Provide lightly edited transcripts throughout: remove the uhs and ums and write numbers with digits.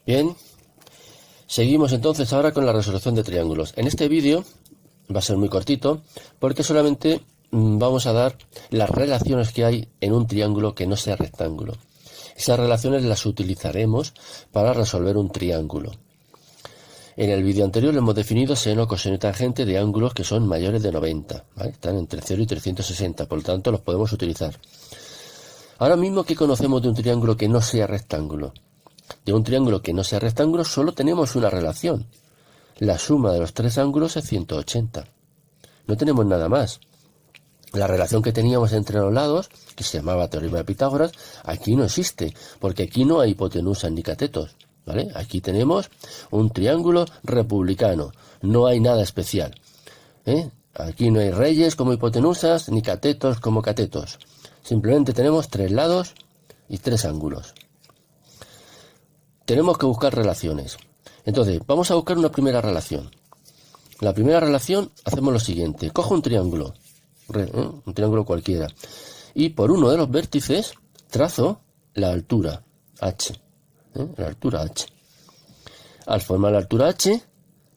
Bien, seguimos entonces ahora con la resolución de triángulos. En este vídeo va a ser muy cortito porque solamente vamos a dar las relaciones que hay en un triángulo que no sea rectángulo. Esas relaciones las utilizaremos para resolver un triángulo. En el vídeo anterior hemos definido seno, coseno y tangente de ángulos que son mayores de 90, ¿vale? Están entre 0 y 360, por lo tanto los podemos utilizar. Ahora mismo, ¿qué conocemos de un triángulo que no sea rectángulo? De un triángulo que no sea rectángulo solo tenemos una relación. La suma de los tres ángulos es 180. No tenemos nada más. La relación que teníamos entre los lados, que se llamaba teorema de Pitágoras, aquí no existe, porque aquí no hay hipotenusas ni catetos, ¿vale? Aquí tenemos un triángulo republicano, no hay nada especial, ¿eh? Aquí no hay reyes como hipotenusas, ni catetos como catetos. Simplemente tenemos tres lados y tres ángulos. Tenemos que buscar relaciones. Entonces, vamos a buscar una primera relación. La primera relación hacemos lo siguiente. Cojo un triángulo cualquiera, y por uno de los vértices trazo la altura h. La altura h. Al formar la altura h,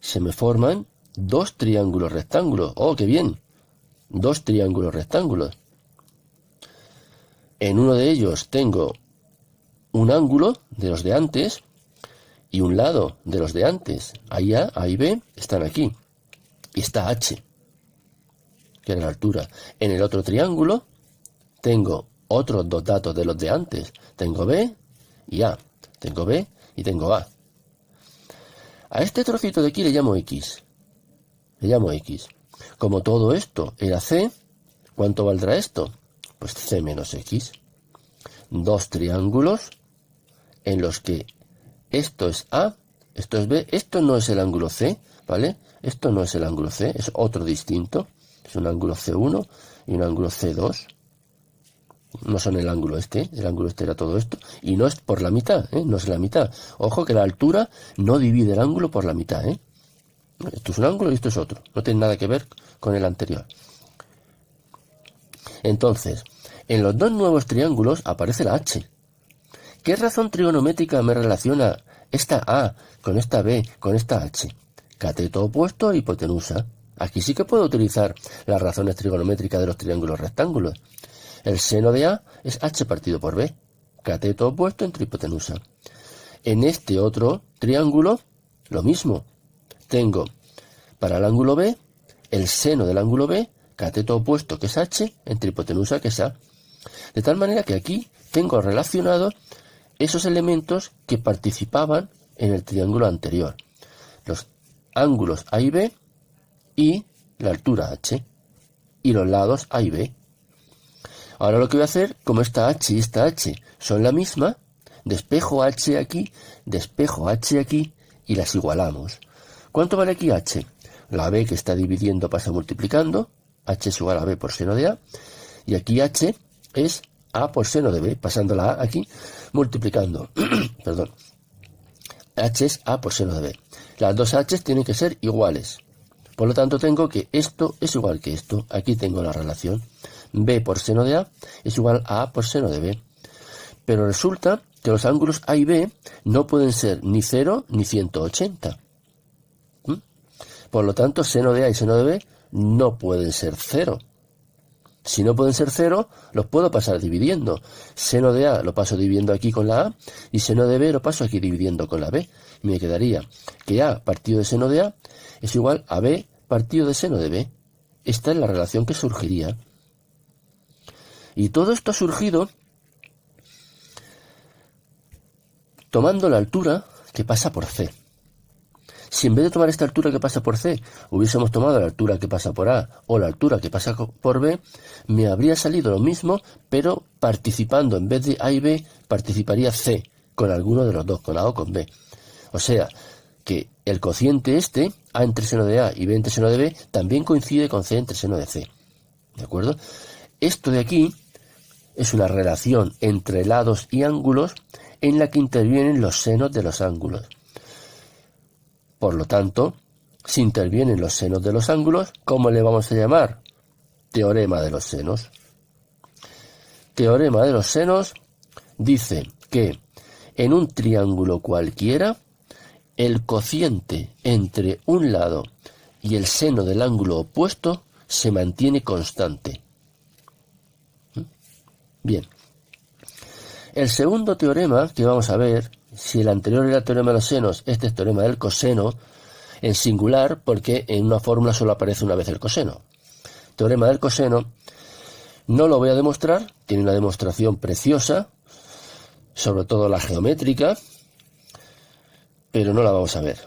se me forman dos triángulos rectángulos. ¡Oh, qué bien! Dos triángulos rectángulos. En uno de ellos tengo un ángulo de los de antes y un lado de los de antes. Ahí A, A y B están aquí. Y está H, que es la altura. En el otro triángulo tengo otros dos datos de los de antes. Tengo B y A. Tengo B y tengo A. A este trocito de aquí le llamo X. Le llamo X. Como todo esto era C, ¿cuánto valdrá esto? Pues C menos X. Dos triángulos en los que esto es A, esto es B, esto no es el ángulo C, ¿vale? Esto no es el ángulo C, es otro distinto. Es un ángulo C1 y un ángulo C2. No son el ángulo este era todo esto. Y no es por la mitad, no es la mitad. Ojo que la altura no divide el ángulo por la mitad, Esto es un ángulo y esto es otro. No tiene nada que ver con el anterior. Entonces, en los dos nuevos triángulos aparece la H. ¿Qué razón trigonométrica me relaciona esta A con esta B con esta H? Cateto opuesto e hipotenusa. Aquí sí que puedo utilizar las razones trigonométricas de los triángulos rectángulos. El seno de A es H partido por B. Cateto opuesto entre hipotenusa. En este otro triángulo, lo mismo. Tengo para el ángulo B, el seno del ángulo B, cateto opuesto que es H, entre hipotenusa que es A. De tal manera que aquí tengo relacionados esos elementos que participaban en el triángulo anterior. Los ángulos A y B y la altura H. Y los lados A y B. Ahora lo que voy a hacer, como esta H y esta H son la misma, despejo H aquí, despejo H aquí y las igualamos. ¿Cuánto vale aquí H? La B que está dividiendo pasa multiplicando. H es igual a B por seno de A. Y aquí H es A por seno de B, pasando la A aquí, multiplicando. Perdón. H es A por seno de B. Las dos H tienen que ser iguales. Por lo tanto, tengo que esto es igual que esto. Aquí tengo la relación. B por seno de A es igual a A por seno de B. Pero resulta que los ángulos A y B no pueden ser ni 0 ni 180. Por lo tanto, seno de A y seno de B no pueden ser 0. Si no pueden ser 0, los puedo pasar dividiendo. Seno de A lo paso dividiendo aquí con la A y seno de B lo paso aquí dividiendo con la B. Y me quedaría que A partido de seno de A es igual a B partido de seno de B. Esta es la relación que surgiría. Y todo esto ha surgido tomando la altura que pasa por C. Si en vez de tomar esta altura que pasa por C, hubiésemos tomado la altura que pasa por A o la altura que pasa por B, me habría salido lo mismo, pero participando en vez de A y B, participaría C con alguno de los dos, con A o con B. O sea, que el cociente este, A entre seno de A y B entre seno de B, también coincide con C entre seno de C. ¿De acuerdo? Esto de aquí es una relación entre lados y ángulos en la que intervienen los senos de los ángulos. Por lo tanto, si intervienen los senos de los ángulos, ¿cómo le vamos a llamar? Teorema de los senos. Teorema de los senos dice que en un triángulo cualquiera, el cociente entre un lado y el seno del ángulo opuesto se mantiene constante. Bien. El segundo teorema que vamos a ver, si el anterior era el teorema de los senos, este es el teorema del coseno, en singular, porque en una fórmula solo aparece una vez el coseno. Teorema del coseno, no lo voy a demostrar, tiene una demostración preciosa, sobre todo la geométrica, pero no la vamos a ver.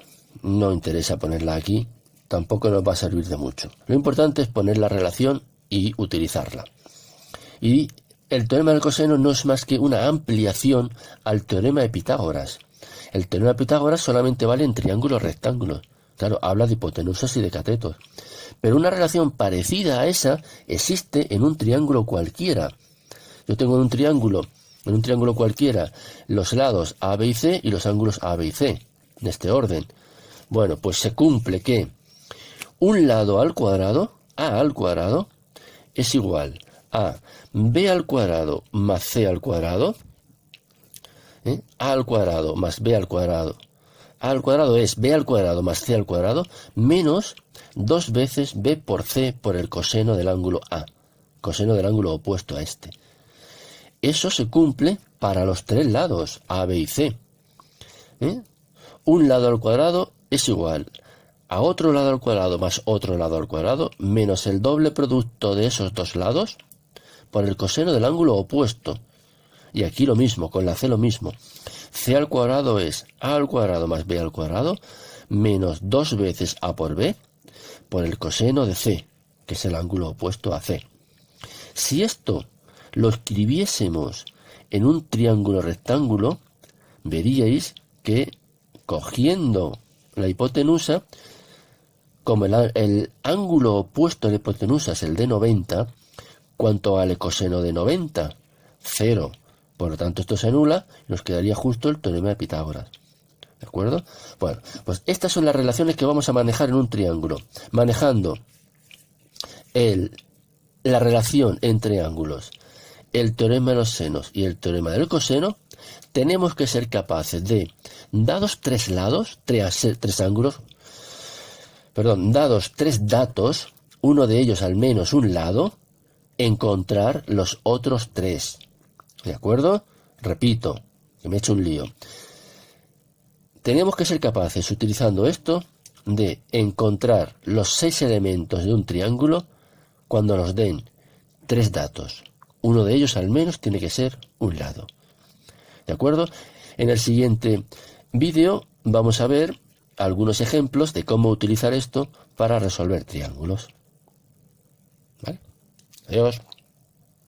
No interesa ponerla aquí, tampoco nos va a servir de mucho. Lo importante es poner la relación y utilizarla. Y el teorema del coseno no es más que una ampliación al teorema de Pitágoras. El teorema de Pitágoras solamente vale en triángulos rectángulos. Claro, habla de hipotenusas y de catetos. Pero una relación parecida a esa existe en un triángulo cualquiera. Yo tengo en un triángulo cualquiera los lados A, B y C y los ángulos A, B y C, en este orden. Bueno, pues se cumple que un lado al cuadrado, A al cuadrado, es igual a B al cuadrado más C al cuadrado, A al cuadrado más B al cuadrado. A al cuadrado es B al cuadrado más C al cuadrado menos 2 veces B por C por el coseno del ángulo A, coseno del ángulo opuesto a este. Eso se cumple para los tres lados, A, B y C. Un lado al cuadrado es igual a otro lado al cuadrado más otro lado al cuadrado menos el doble producto de esos dos lados por el coseno del ángulo opuesto. Y aquí lo mismo, con la C lo mismo. C al cuadrado es A al cuadrado más B al cuadrado menos 2 veces A por B por el coseno de C, que es el ángulo opuesto a C. Si esto lo escribiésemos en un triángulo rectángulo, veríais que cogiendo la hipotenusa, como el ángulo opuesto a la hipotenusa es el de 90, ¿cuánto vale coseno de 90? 0. Por lo tanto, esto se anula y nos quedaría justo el teorema de Pitágoras. ¿De acuerdo? Bueno, pues estas son las relaciones que vamos a manejar en un triángulo. Manejando la relación entre ángulos, el teorema de los senos y el teorema del coseno, tenemos que ser capaces de, dados tres datos, uno de ellos al menos un lado, encontrar los otros tres. ¿De acuerdo? Repito, que me he hecho un lío. Tenemos que ser capaces, utilizando esto, de encontrar los 6 elementos de un triángulo cuando nos den 3 datos. Uno de ellos al menos tiene que ser un lado. ¿De acuerdo? En el siguiente vídeo vamos a ver algunos ejemplos de cómo utilizar esto para resolver triángulos. ¿Vale? Adiós.